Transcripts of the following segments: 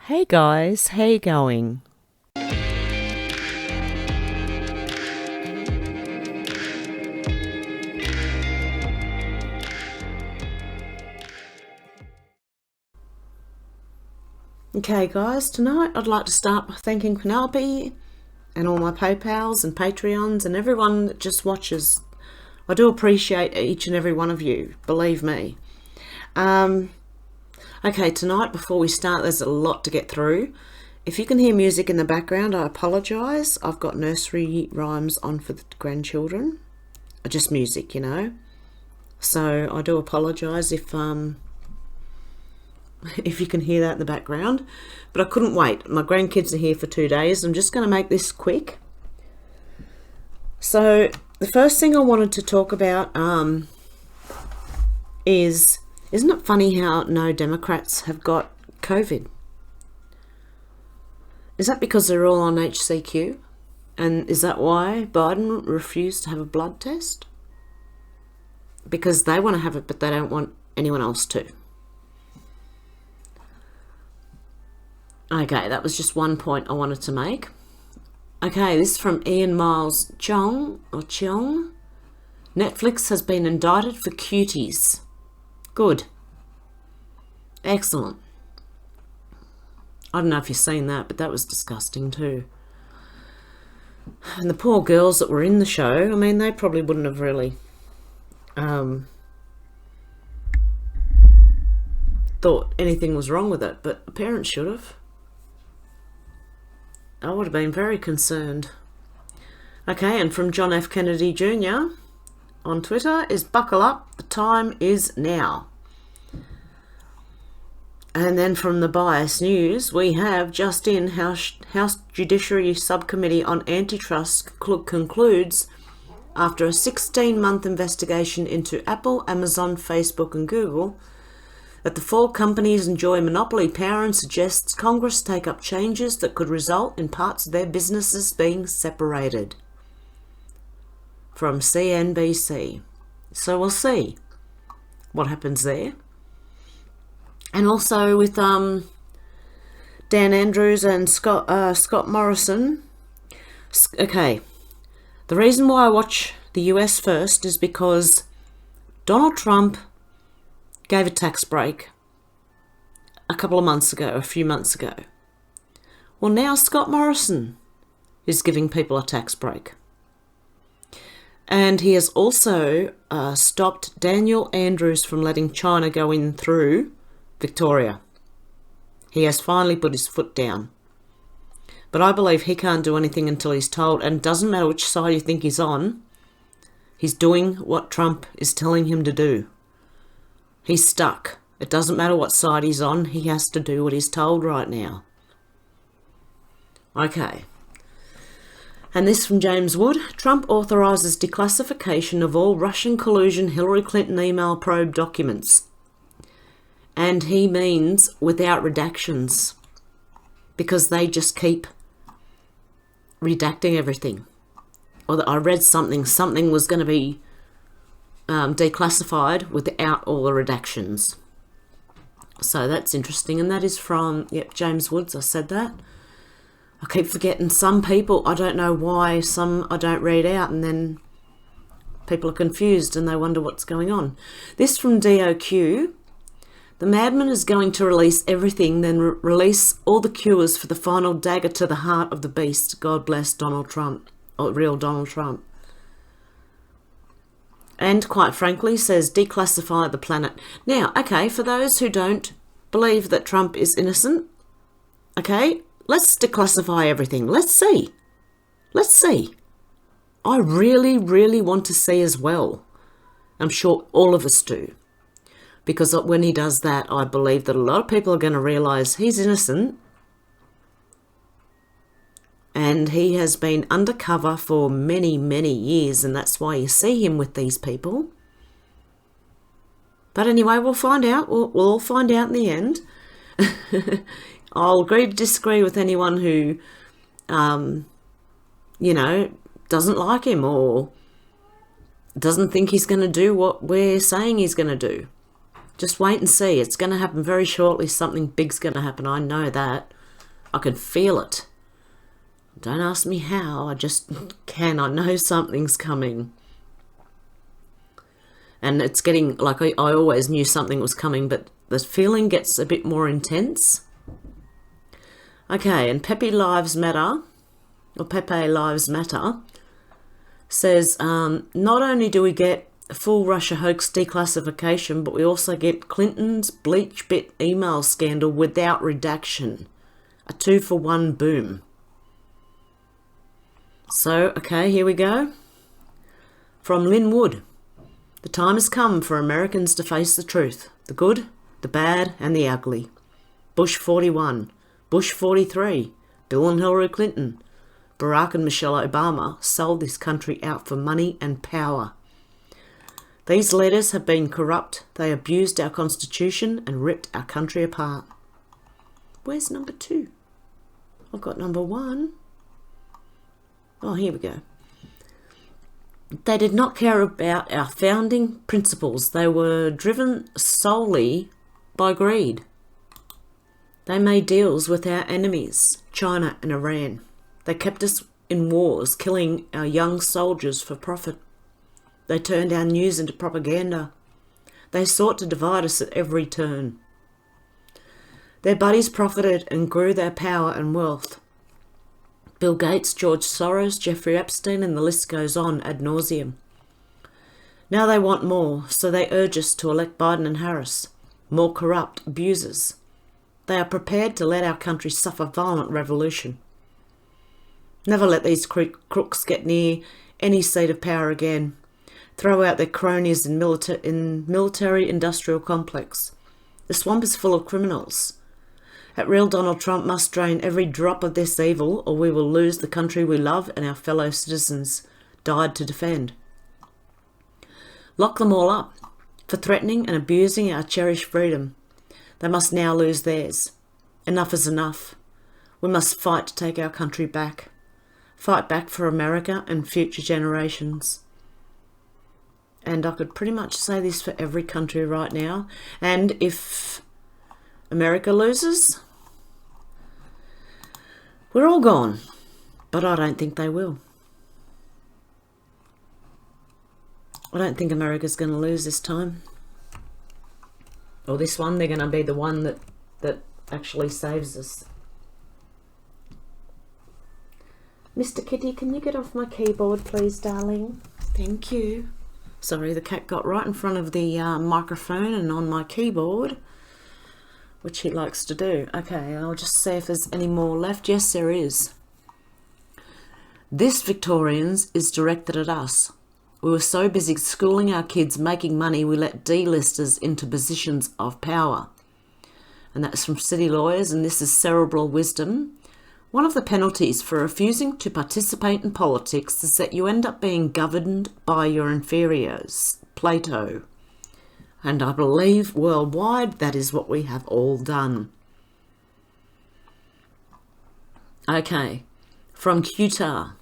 Hey guys, how you going? Okay guys, tonight I'd like to start by thanking Penelope and all my PayPals and Patreons and everyone that just watches. I do appreciate each and every one of you, believe me. Okay, tonight before we start, there's a lot to get through. If you can hear music in the background, I apologise. I've got nursery rhymes on for the grandchildren. Just music, you know. So I do apologise if you can hear that in the background. But I couldn't wait. My grandkids are here for 2 days. I'm just going to make this quick. So the first thing I wanted to talk about is, isn't it funny how no Democrats have got COVID? Is that because they're all on HCQ? And is that why Biden refused to have a blood test? Because they want to have it, but they don't want anyone else to. Okay, that was just one point I wanted to make. Okay, this is from Ian Miles Chong. Netflix has been indicted for cuties. Good. Excellent. I don't know if you've seen that, but that was disgusting too. And the poor girls that were in the show, I mean, they probably wouldn't have really thought anything was wrong with it, but the parents should have. I would have been very concerned. Okay, and from John F. Kennedy Jr. on Twitter is buckle up, the time is now. And then from the Bias News, we have just in House Judiciary Subcommittee on Antitrust concludes after a 16-month investigation into Apple, Amazon, Facebook and Google that the four companies enjoy monopoly power and suggests Congress take up changes that could result in parts of their businesses being separated. From CNBC. So we'll see what happens there. And also with Dan Andrews and Scott Morrison. Okay, the reason why I watch the US first is because Donald Trump gave a tax break a few months ago. Well, now Scott Morrison is giving people a tax break. And he has also stopped Daniel Andrews from letting China go in through Victoria. He has finally put his foot down. But I believe he can't do anything until he's told, and it doesn't matter which side you think he's on, he's doing what Trump is telling him to do. He's stuck. It doesn't matter what side he's on, he has to do what he's told right now. Okay. And this from James Wood. Trump authorises declassification of all Russian collusion Hillary Clinton email probe documents. And he means without redactions, because they just keep redacting everything. Or that I read something was going to be declassified without all the redactions. So that's interesting, and that is from, James Woods, I said that. I keep forgetting some people, I don't know why, some I don't read out, and then people are confused and they wonder what's going on. This from DOQ. The madman is going to release everything, then release all the cures for the final dagger to the heart of the beast. God bless Donald Trump, or real Donald Trump. And quite frankly says declassify the planet. Now, okay, for those who don't believe that Trump is innocent, okay, let's declassify everything. Let's see. Let's see. I really, really want to see as well. I'm sure all of us do. Because when he does that, I believe that a lot of people are going to realise he's innocent. And he has been undercover for many, many years, and that's why you see him with these people. But anyway, we'll find out. We'll all find out in the end. I'll agree to disagree with anyone who, doesn't like him or doesn't think he's going to do what we're saying he's going to do. Just wait and see. It's going to happen very shortly. Something big's going to happen. I know that. I can feel it. Don't ask me how, I just can. I know something's coming. And it's getting, like I always knew something was coming, but the feeling gets a bit more intense. Okay, and Pepe Lives Matter, says, not only do we get a full Russia hoax declassification, but we also get Clinton's BleachBit email scandal without redaction. A 2-for-1 boom. So, okay, here we go. From Lynn Wood. The time has come for Americans to face the truth. The good, the bad, and the ugly. Bush 41, Bush 43, Bill and Hillary Clinton, Barack and Michelle Obama sold this country out for money and power. These leaders have been corrupt. They abused our Constitution and ripped our country apart. Where's number 2? I've got number 1. Oh, here we go. They did not care about our founding principles. They were driven solely by greed. They made deals with our enemies, China and Iran. They kept us in wars, killing our young soldiers for profit. They turned our news into propaganda. They sought to divide us at every turn. Their buddies profited and grew their power and wealth. Bill Gates, George Soros, Jeffrey Epstein, and the list goes on ad nauseum. Now they want more, so they urge us to elect Biden and Harris, more corrupt abusers. They are prepared to let our country suffer violent revolution. Never let these crooks get near any seat of power again. Throw out their cronies in military-industrial complex. The swamp is full of criminals. That real Donald Trump must drain every drop of this evil, or we will lose the country we love and our fellow citizens died to defend. Lock them all up for threatening and abusing our cherished freedom. They must now lose theirs. Enough is enough. We must fight to take our country back. Fight back for America and future generations. And I could pretty much say this for every country right now. And if America loses, we're all gone. But I don't think they will. I don't think America's going to lose this time. Or this one, they're going to be the one that actually saves us. Mr. Kitty, can you get off my keyboard, please, darling? Thank you. Sorry, the cat got right in front of the microphone and on my keyboard, which he likes to do. Okay, I'll just see if there's any more left. Yes, there is. This, Victorians, is directed at us. We were so busy schooling our kids, making money, we let D-listers into positions of power. And that's from City Lawyers, and this is Cerebral Wisdom. One of the penalties for refusing to participate in politics is that you end up being governed by your inferiors. Plato. And I believe worldwide that is what we have all done. Okay, from Qatar.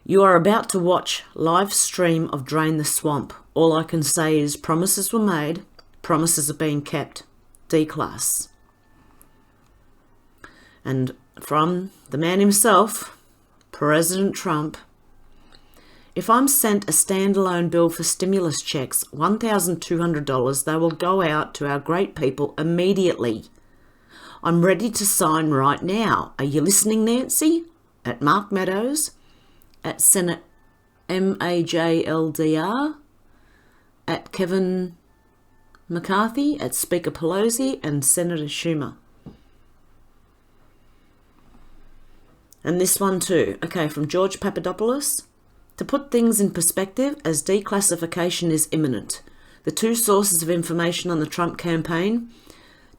You are about to watch live stream of Drain the Swamp. All I can say is promises were made, promises are being kept. D-class. And from the man himself, President Trump, if I'm sent a standalone bill for stimulus checks, $1,200, they will go out to our great people immediately. I'm ready to sign right now. Are you listening, Nancy? At Mark Meadows, at Senate MAJLDR, at Kevin McCarthy, at Speaker Pelosi, and Senator Schumer. And this one too. Okay, from George Papadopoulos. To put things in perspective, as declassification is imminent, the two sources of information on the Trump campaign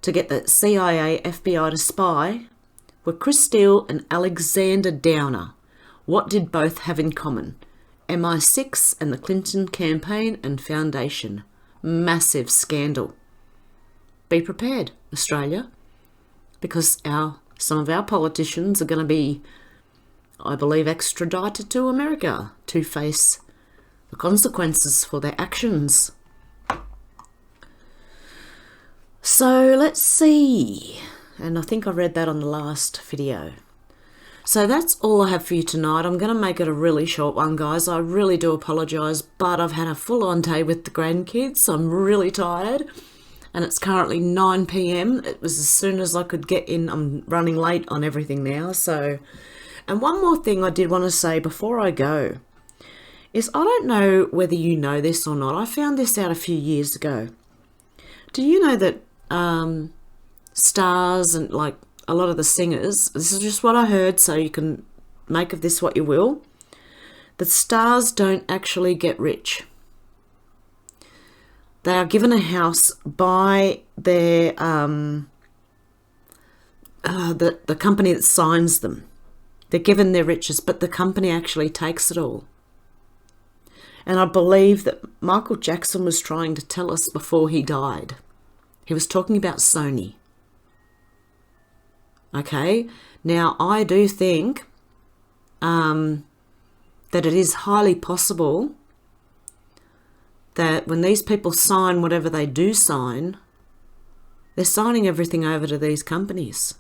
to get the CIA, FBI to spy were Chris Steele and Alexander Downer. What did both have in common? MI6 and the Clinton campaign and foundation. Massive scandal. Be prepared, Australia, because some of our politicians are going to be, I believe, extradited to America to face the consequences for their actions. So let's see. And I think I read that on the last video. So that's all I have for you tonight. I'm going to make it a really short one, guys. I really do apologise, but I've had a full-on day with the grandkids, so I'm really tired. And it's currently 9 p.m. It was as soon as I could get in. I'm running late on everything now. So, and one more thing I did want to say before I go is, I don't know whether you know this or not. I found this out a few years ago. Do you know that stars and like a lot of the singers, this is just what I heard, so you can make of this what you will, that stars don't actually get rich. They are given a house by their the company that signs them. They're given their riches, but the company actually takes it all. And I believe that Michael Jackson was trying to tell us before he died. He was talking about Sony. Okay, now I do think that it is highly possible that when these people sign whatever they do sign, they're signing everything over to these companies.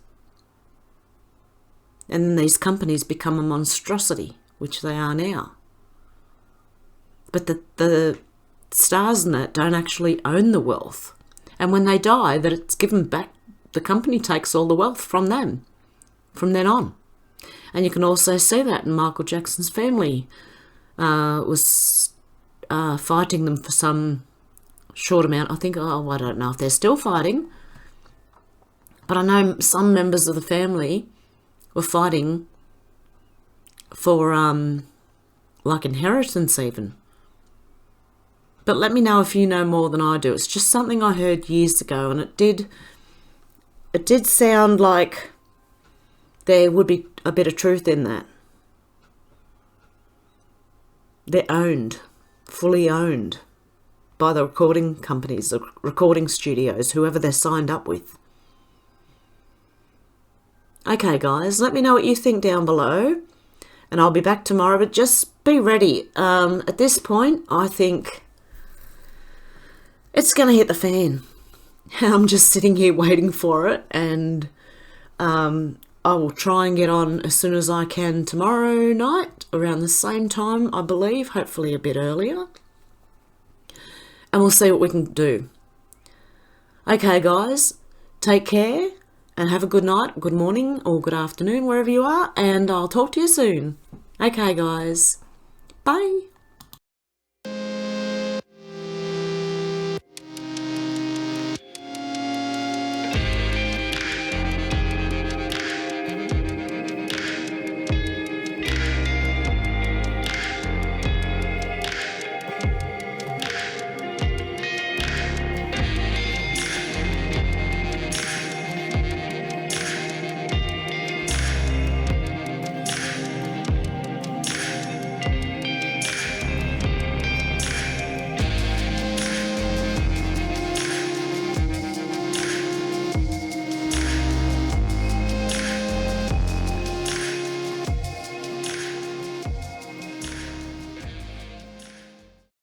And then these companies become a monstrosity, which they are now. But the stars in that don't actually own the wealth. And when they die, that it's given back, the company takes all the wealth from them, from then on. And you can also see that in Michael Jackson's family was fighting them for some short amount. I think, I don't know if they're still fighting, but I know some members of the family were fighting for like inheritance even. But let me know if you know more than I do. It's just something I heard years ago, and it did sound like there would be a bit of truth in that. They're owned, fully owned by the recording companies, the recording studios, whoever they're signed up with. Okay, guys, let me know what you think down below, and I'll be back tomorrow, but just be ready. At this point, I think it's going to hit the fan. I'm just sitting here waiting for it, and I will try and get on as soon as I can tomorrow night, around the same time, I believe, hopefully a bit earlier. And we'll see what we can do. Okay, guys, take care and have a good night, good morning, or good afternoon, wherever you are, and I'll talk to you soon. Okay, guys, bye.